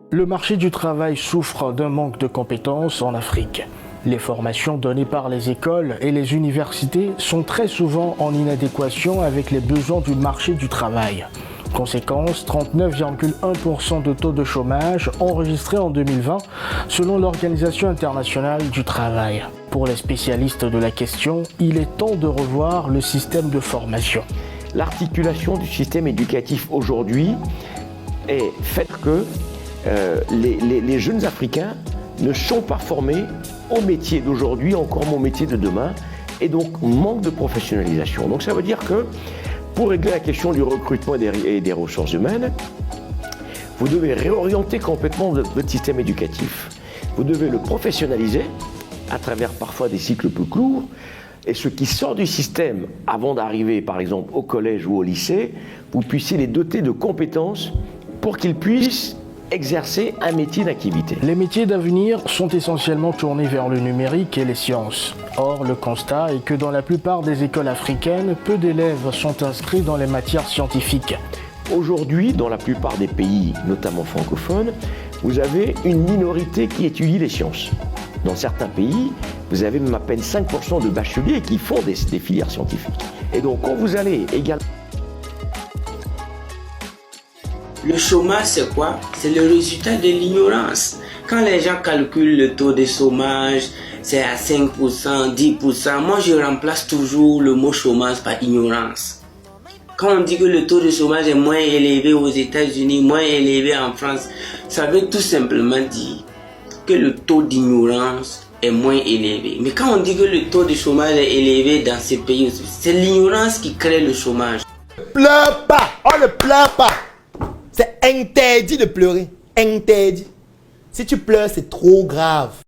Le marché du travail souffre d'un manque de compétences en Afrique. Les formations données par les écoles et les universités sont très souvent en inadéquation avec les besoins du marché du travail. Conséquence, 39,1% de taux de chômage enregistré en 2020 selon l'Organisation internationale du travail. Pour les spécialistes de la question, il est temps de revoir le système de formation. L'articulation du système éducatif aujourd'hui est faite que les jeunes Africains ne sont pas formés au métier d'aujourd'hui, encore moins au métier de demain, et donc manque de professionnalisation. Donc ça veut dire que pour régler la question du recrutement et des ressources humaines, vous devez réorienter complètement votre système éducatif. Vous devez le professionnaliser à travers parfois des cycles plus courts, et ce qui sort du système avant d'arriver par exemple au collège ou au lycée, vous puissiez les doter de compétences pour qu'ils puissent exercer un métier d'activité. Les métiers d'avenir sont essentiellement tournés vers le numérique et les sciences. Or, le constat est que dans la plupart des écoles africaines, peu d'élèves sont inscrits dans les matières scientifiques. Aujourd'hui, dans la plupart des pays, notamment francophones, vous avez une minorité qui étudie les sciences. Dans certains pays, vous avez même à peine 5% de bacheliers qui font des filières scientifiques. Et donc, quand vous allez également... Le chômage, c'est quoi? C'est le résultat de l'ignorance. Quand les gens calculent le taux de chômage, c'est à 5%, 10%. Moi, je remplace toujours le mot chômage par ignorance. Quand on dit que le taux de chômage est moins élevé aux États-Unis, moins élevé en France, ça veut tout simplement dire que le taux d'ignorance est moins élevé. Mais quand on dit que le taux de chômage est élevé dans ces pays, c'est l'ignorance qui crée le chômage. Ne pleure pas, on ne pleure pas. C'est interdit de pleurer, interdit. Si tu pleures, c'est trop grave.